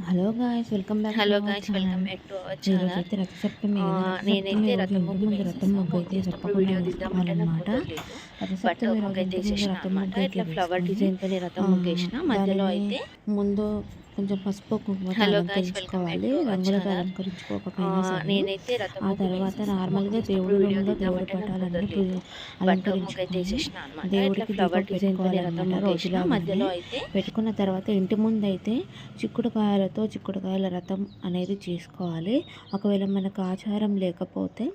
Hello guys, welcome back to hello our guys, welcome channel. Back to our ఈరోజు channel. అయితే రథసప్తమి కదా. రథసప్తమి నేనైతే రోజు రథం ఇంటి ముగ్గు ముందు రథం వేసేసా. ముగ్గు ముగ్గు అయితే వేసేటప్పుడు తప్పకుండా వీడియో తీద్దామంటే నాకు వేసుకోవాలన్నమాట. కుదరలేదు. బట్ రథసప్తమి ముగ్గు రోజు అయితే ఇంటి ముందు వేసేసిన రథం అనమాట. ముగ్గు అయితే ఇట్లా ఫ్లవర్ వేసుకొని డిజైన్తో రథం ముగ్గు వేసిన. మధ్యలో దానిని అయితే ముందు కొంచెం పసుపు కుంకుమతో హలో గాయ్స్, వెల్కమ్ బ్యాక్ అలంకరించుకోవాలి. టు అవర్ రంగులతో ఛానల్. అలంకరించుకోకపోయినా సరే. నేనైతే రథం ఆ ముగ్గు తర్వాత వేసేసా. ముగ్గు నార్మల్గా వేసేటప్పుడు దేవుడి వీడియో రూమ్లో దేవుడి తీద్దామంటే నాకు పటాలన్నీ కుదరలేదు. బట్ ముగ్గు అయితే అలంకరించుకొని వేసేసిన అనమాట. ఇట్లా దేవుడికి ఫ్లవర్ దీపం డిజైన్తో రథం పెట్టుకోవాలన్నమాట. ముగ్గు వేసిన. రోజులాగానే మధ్యలో అయితే పెట్టుకున్న తర్వాత ఇంటి ముందు అయితే చిక్కుడుకాయల రథం అనేది చేసుకోవాలి. ఒకవేళ మనకు ఆచారం లేకపోతే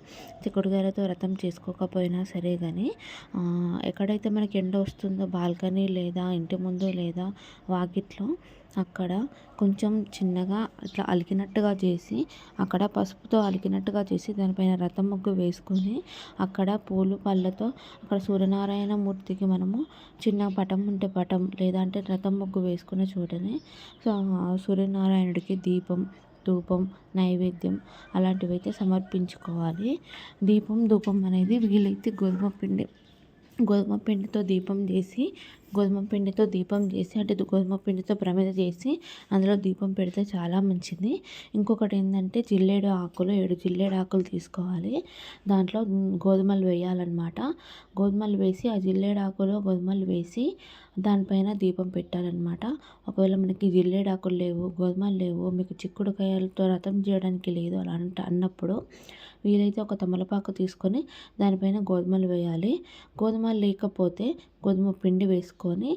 చిక్కుడుకాయలతో రథం చేసుకోకపోయినా సరే కానీ ఎక్కడైతే మనకి ఎండ వస్తుందో బాల్కనీ లేదా ఇంటి ముందు లేదా వాకిట్లో అక్కడ కొంచెం చిన్నగా ఇట్లా అలికినట్టుగా చేసి అక్కడ పసుపుతో అలికినట్టుగా చేసి దానిపైన రథం ముగ్గు వేసుకొని అక్కడ పూలు పళ్ళతో అక్కడ సూర్యనారాయణ మూర్తికి మనము చిన్న పటం ఉంటే పటం లేదంటే రథం ముగ్గు వేసుకున్న చోటనే సూర్యనారాయణుడికి దీపం ధూపం నైవేద్యం అలాంటివి అయితే సమర్పించుకోవాలి. దీపం ధూపం అనేది వీలైతే గోధుమ పిండితో దీపం చేసి అంటే గోధుమ పిండితో ప్రమిద చేసి అందులో దీపం పెడితే చాలా మంచిది. ఇంకొకటి ఏంటంటే 7 జిల్లేడు ఆకులు తీసుకోవాలి. దాంట్లో గోధుమలు వేయాలన్నమాట. గోధుమలు వేసి ఆ జిల్లేడు ఆకులో గోధుమలు వేసి దానిపైన దీపం పెట్టాలన్నమాట. ఒకవేళ మనకి జిల్లేడు ఆకులు లేవు, గోధుమలు లేవు, మీకు చిక్కుడుకాయలతో రథం చేయడానికి లేదు అలా అన్నప్పుడు వీలైతే ఒక తమలపాకు తీసుకొని దానిపైన గోధుమలు వేయాలి. గోధుమలు లేకపోతే గోధుమ పిండి వేసుకొని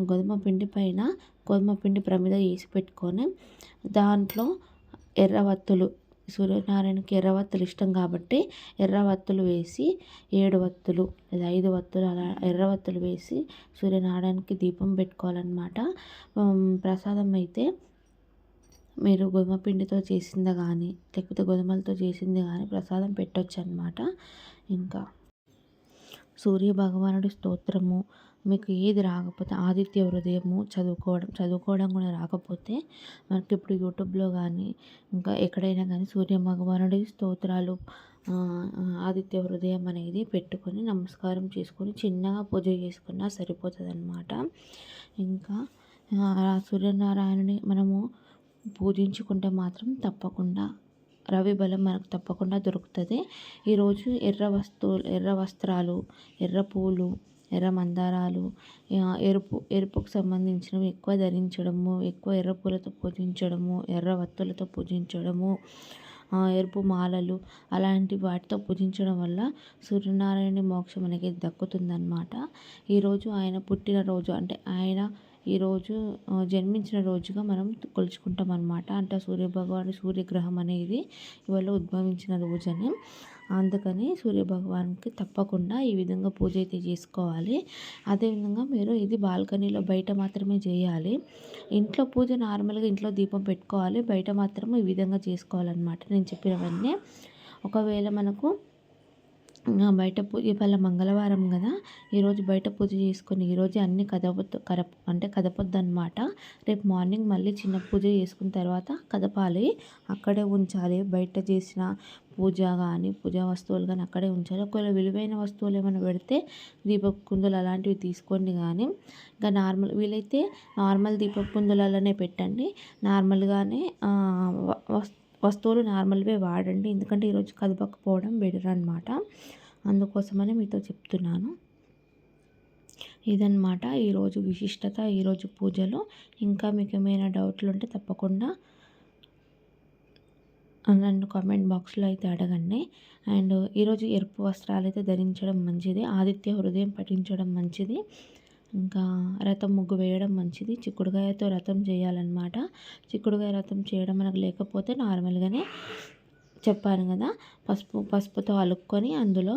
గోధుమ పిండి పైన గోధుమ పిండి ప్రమిద వేసి పెట్టుకొని దాంట్లో ఎర్రవత్తులు సూర్యనారాయణకి ఎర్రవత్తులు ఇష్టం కాబట్టి ఎర్రవత్తులు వేసి 7 వత్తులు లేదా 5 వత్తులు అలా ఎర్రవత్తులు వేసి సూర్యనారాయణకి దీపం పెట్టుకోవాలన్నమాట. ప్రసాదం అయితే మీరు గోధుమ పిండితో చేసింది కానీ లేకపోతే గోధుమలతో చేసింది కానీ ప్రసాదం పెట్టొచ్చు అన్నమాట. ఇంకా సూర్య భగవానుడి స్తోత్రము మీకు ఏది రాకపోతే ఆదిత్య హృదయము చదువుకోవడం కూడా రాకపోతే మనకి ఇప్పుడు యూట్యూబ్లో కానీ ఇంకా ఎక్కడైనా కానీ సూర్య భగవానుడి స్తోత్రాలు ఆదిత్య హృదయం అనేది పెట్టుకొని నమస్కారం చేసుకొని చిన్నగా పూజ చేసుకున్నా సరిపోతుంది అన్నమాట. ఇంకా సూర్యనారాయణని మనము పూజించుకుంటే మాత్రం తప్పకుండా రవి బలం మనకు తప్పకుండా దొరుకుతుంది. ఈరోజు ఎర్ర వస్త్రాలు, ఎర్ర పూలు, ఎర్ర మందారాలు, ఎరుపుకు సంబంధించినవి ఎక్కువ ధరించడము, ఎక్కువ ఎర్ర పూలతో పూజించడము, ఎర్ర వత్తులతో పూజించడము, ఎరుపు మాలలు అలాంటి వాటితో పూజించడం వల్ల సూర్యనారాయణ మోక్షం అనేది దక్కుతుందన్నమాట. ఈరోజు ఆయన పుట్టినరోజు అంటే ఆయన ఈరోజు జన్మించిన రోజుగా మనం కొలుచుకుంటాం అన్నమాట. అంటే సూర్యగ్రహం అనేది ఇవాళ ఉద్భవించిన రోజని అందుకని సూర్యభగవాన్కి తప్పకుండా ఈ విధంగా పూజ అయితే చేసుకోవాలి. అదేవిధంగా మీరు ఇది బాల్కనీలో బయట మాత్రమే చేయాలి. ఇంట్లో పూజ నార్మల్గా ఇంట్లో దీపం పెట్టుకోవాలి, బయట మాత్రం ఈ విధంగా చేసుకోవాలన్నమాట నేను చెప్పినవన్నీ. ఒకవేళ మనకు బయట పూజ ఇవాళ మంగళవారం కదా, ఈరోజు బయట పూజ చేసుకొని ఈరోజు అన్నీ కదపొద్దు అనమాట. రేపు మార్నింగ్ మళ్ళీ చిన్న పూజ చేసుకున్న తర్వాత కదపాలి, అక్కడే ఉంచాలి. బయట చేసిన పూజ కానీ పూజా వస్తువులు కానీ అక్కడే ఉంచాలి. ఒకవేళ విలువైన వస్తువులు ఏమైనా పెడితే దీపపు కుందులు అలాంటివి తీసుకోండి. కానీ ఇంకా వీలైతే నార్మల్ దీపపు కుందులలోనే పెట్టండి. నార్మల్గానే వస్తువులు నార్మల్వే వాడండి. ఎందుకంటే ఈరోజు కదపకపోవడం బెటర్ అనమాట. అందుకోసమని మీతో చెప్తున్నాను. ఇదన్నమాట ఈరోజు విశిష్టత, ఈరోజు పూజలో. ఇంకా మీకు ఏమైనా డౌట్లు ఉంటే తప్పకుండా నన్ను కామెంట్ బాక్స్లో అయితే అడగండి. అండ్ ఈరోజు ఎరుపు వస్త్రాలు అయితే ధరించడం మంచిది, ఆదిత్య హృదయం పఠించడం మంచిది, ఇంకా రథం ముగ్గు వేయడం మంచిది. చిక్కుడుకాయతో రథం చేయాలన్నమాట. చిక్కుడుకాయ రథం చేయడం మనకు లేకపోతే నార్మల్గానే చెప్పాను కదా, పసుపుతో అలుక్కొని అందులో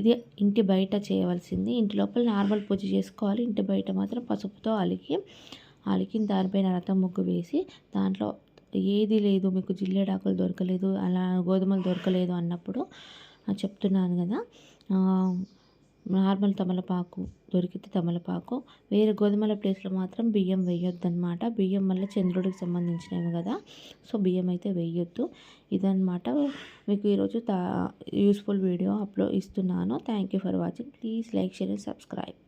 ఇది ఇంటి బయట చేయవలసింది. ఇంటి లోపల నార్మల్ పూజ చేసుకోవాలి. ఇంటి బయట మాత్రం పసుపుతో అలికిన దానిపైన రథం ముగ్గు వేసి దాంట్లో ఏది లేదు మీకు జిల్లేడాకులు దొరకలేదు, అలా గోధుమలు దొరకలేదు అన్నప్పుడు చెప్తున్నాను కదా, నార్మల్ తమలపాకు దొరికితే తమలపాకు, వేరే గోధుమల ప్లేస్లో మాత్రం బియ్యం వేయొద్దు అనమాట. బియ్యం వల్ల చంద్రుడికి సంబంధించినవి కదా, సో బియ్యం అయితే వేయొద్దు. ఇదన్నమాట మీకు ఈరోజు యూస్ఫుల్ వీడియో ఇస్తున్నాను. Thank you for watching. Please like, share and subscribe.